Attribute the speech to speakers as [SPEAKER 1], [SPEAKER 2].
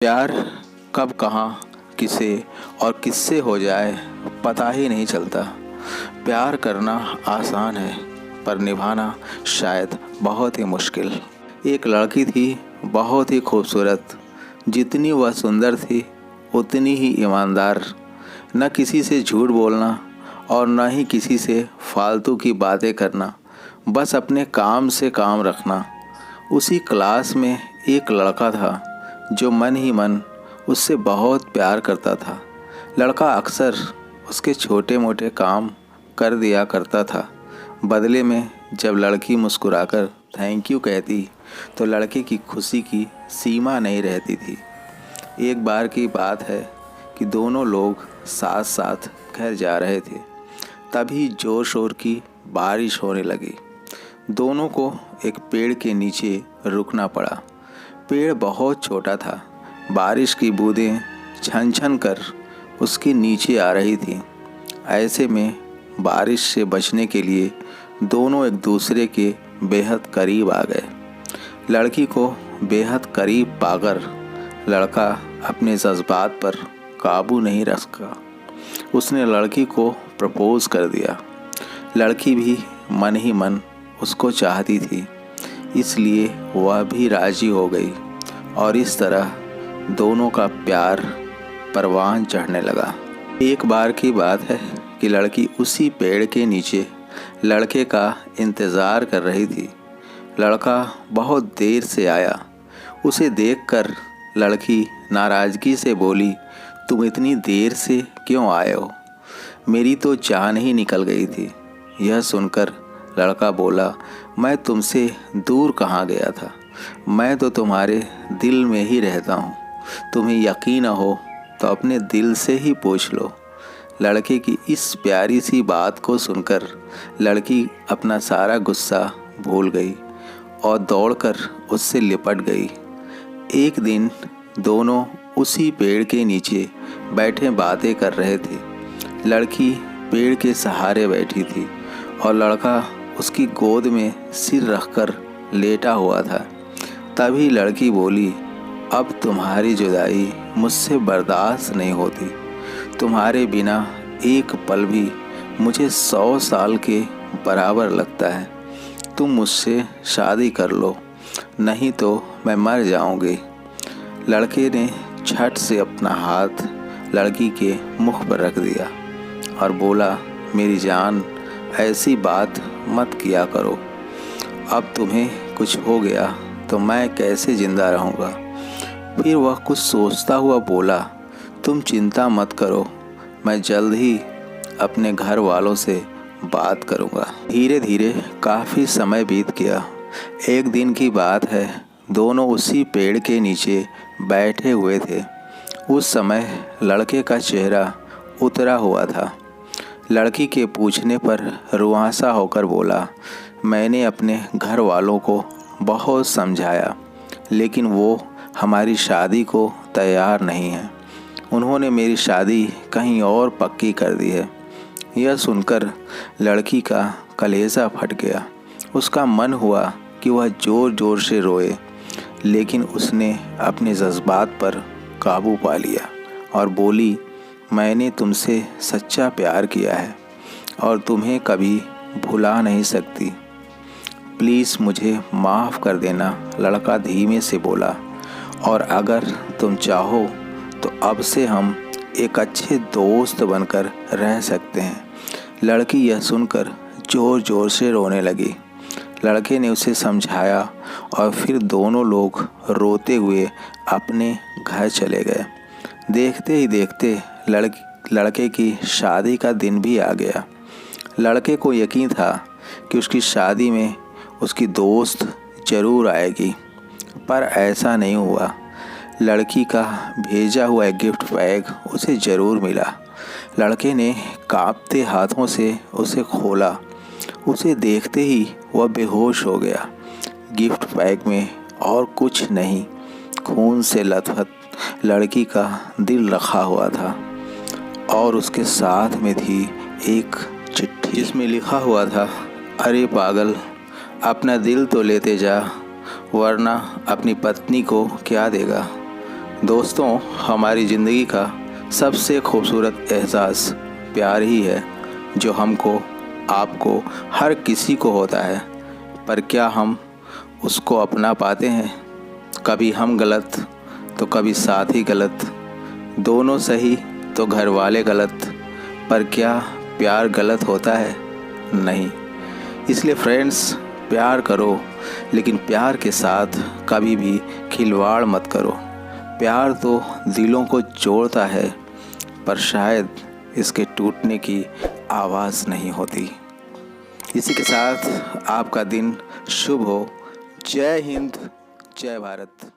[SPEAKER 1] प्यार कब कहाँ किसे और किससे हो जाए पता ही नहीं चलता। प्यार करना आसान है पर निभाना शायद बहुत ही मुश्किल। एक लड़की थी बहुत ही खूबसूरत। जितनी वह सुंदर थी उतनी ही ईमानदार। न किसी से झूठ बोलना और न ही किसी से फालतू की बातें करना, बस अपने काम से काम रखना। उसी क्लास में एक लड़का था जो मन ही मन उससे बहुत प्यार करता था। लड़का अक्सर उसके छोटे मोटे काम कर दिया करता था। बदले में जब लड़की मुस्कुराकर थैंक यू कहती तो लड़के की खुशी की सीमा नहीं रहती थी। एक बार की बात है कि दोनों लोग साथ साथ घर जा रहे थे, तभी ज़ोर शोर की बारिश होने लगी। दोनों को एक पेड़ के नीचे रुकना पड़ा। पेड़ बहुत छोटा था। बारिश की बूंदें छन छन कर उसके नीचे आ रही थी। ऐसे में बारिश से बचने के लिए दोनों एक दूसरे के बेहद करीब आ गए। लड़की को बेहद करीब पाकर लड़का अपने जज्बात पर काबू नहीं रख सका। उसने लड़की को प्रपोज कर दिया। लड़की भी मन ही मन उसको चाहती थी, इसलिए वह भी राजी हो गई और इस तरह दोनों का प्यार परवान चढ़ने लगा। एक बार की बात है कि लड़की उसी पेड़ के नीचे लड़के का इंतज़ार कर रही थी। लड़का बहुत देर से आया। उसे देखकर लड़की नाराज़गी से बोली, तुम इतनी देर से क्यों आए हो? मेरी तो जान ही निकल गई थी। यह सुनकर लड़का बोला, मैं तुमसे दूर कहाँ गया था, मैं तो तुम्हारे दिल में ही रहता हूँ। तुम्हें यकीन न हो तो अपने दिल से ही पूछ लो। लड़के की इस प्यारी सी बात को सुनकर लड़की अपना सारा गुस्सा भूल गई और दौड़कर उससे लिपट गई। एक दिन दोनों उसी पेड़ के नीचे बैठे बातें कर रहे थे। लड़की पेड़ के सहारे बैठी थी और लड़का उसकी गोद में सिर रखकर लेटा हुआ था। तभी लड़की बोली, अब तुम्हारी जुदाई मुझसे बर्दाश्त नहीं होती। तुम्हारे बिना एक पल भी मुझे 100 साल के बराबर लगता है। तुम मुझसे शादी कर लो, नहीं तो मैं मर जाऊंगी। लड़के ने झट से अपना हाथ लड़की के मुख पर रख दिया और बोला, मेरी जान, ऐसी बात मत किया करो। अब तुम्हें कुछ हो गया तो मैं कैसे ज़िंदा रहूँगा? फिर वह कुछ सोचता हुआ बोला, तुम चिंता मत करो, मैं जल्द ही अपने घर वालों से बात करूँगा। धीरे धीरे काफ़ी समय बीत गया। एक दिन की बात है, दोनों उसी पेड़ के नीचे बैठे हुए थे। उस समय लड़के का चेहरा उतरा हुआ था। लड़की के पूछने पर रुआंसा होकर बोला, मैंने अपने घर वालों को बहुत समझाया, लेकिन वो हमारी शादी को तैयार नहीं हैं। उन्होंने मेरी शादी कहीं और पक्की कर दी है। यह सुनकर लड़की का कलेजा फट गया। उसका मन हुआ कि वह ज़ोर ज़ोर से रोए, लेकिन उसने अपने जज्बात पर काबू पा लिया और बोली, मैंने तुमसे सच्चा प्यार किया है और तुम्हें कभी भुला नहीं सकती। प्लीज़ मुझे माफ़ कर देना। लड़का धीमे से बोला, और अगर तुम चाहो तो अब से हम एक अच्छे दोस्त बनकर रह सकते हैं। लड़की यह सुनकर ज़ोर ज़ोर से रोने लगी। लड़के ने उसे समझाया और फिर दोनों लोग रोते हुए अपने घर चले गए। देखते ही देखते लड़के की शादी का दिन भी आ गया। लड़के को यकीन था कि उसकी शादी में उसकी दोस्त ज़रूर आएगी, पर ऐसा नहीं हुआ। लड़की का भेजा हुआ एक गिफ्ट बैग उसे ज़रूर मिला। लड़के ने कांपते हाथों से उसे खोला। उसे देखते ही वह बेहोश हो गया। गिफ्ट बैग में और कुछ नहीं, खून से लथपथ लड़की का दिल रखा हुआ था और उसके साथ में थी एक चिट्ठी जिसमें लिखा हुआ था, अरे पागल, अपना दिल तो लेते जा, वरना अपनी पत्नी को क्या देगा। दोस्तों, हमारी ज़िंदगी का सबसे खूबसूरत एहसास प्यार ही है, जो हमको, आपको, हर किसी को होता है। पर क्या हम उसको अपना पाते हैं? कभी हम गलत तो कभी साथी गलत, दोनों सही तो घर वाले गलत। पर क्या प्यार गलत होता है? नहीं। इसलिए फ्रेंड्स, प्यार करो, लेकिन प्यार के साथ कभी भी खिलवाड़ मत करो। प्यार तो दिलों को जोड़ता है, पर शायद इसके टूटने की आवाज़ नहीं होती। इसी के साथ आपका दिन शुभ हो। जय हिंद, जय भारत।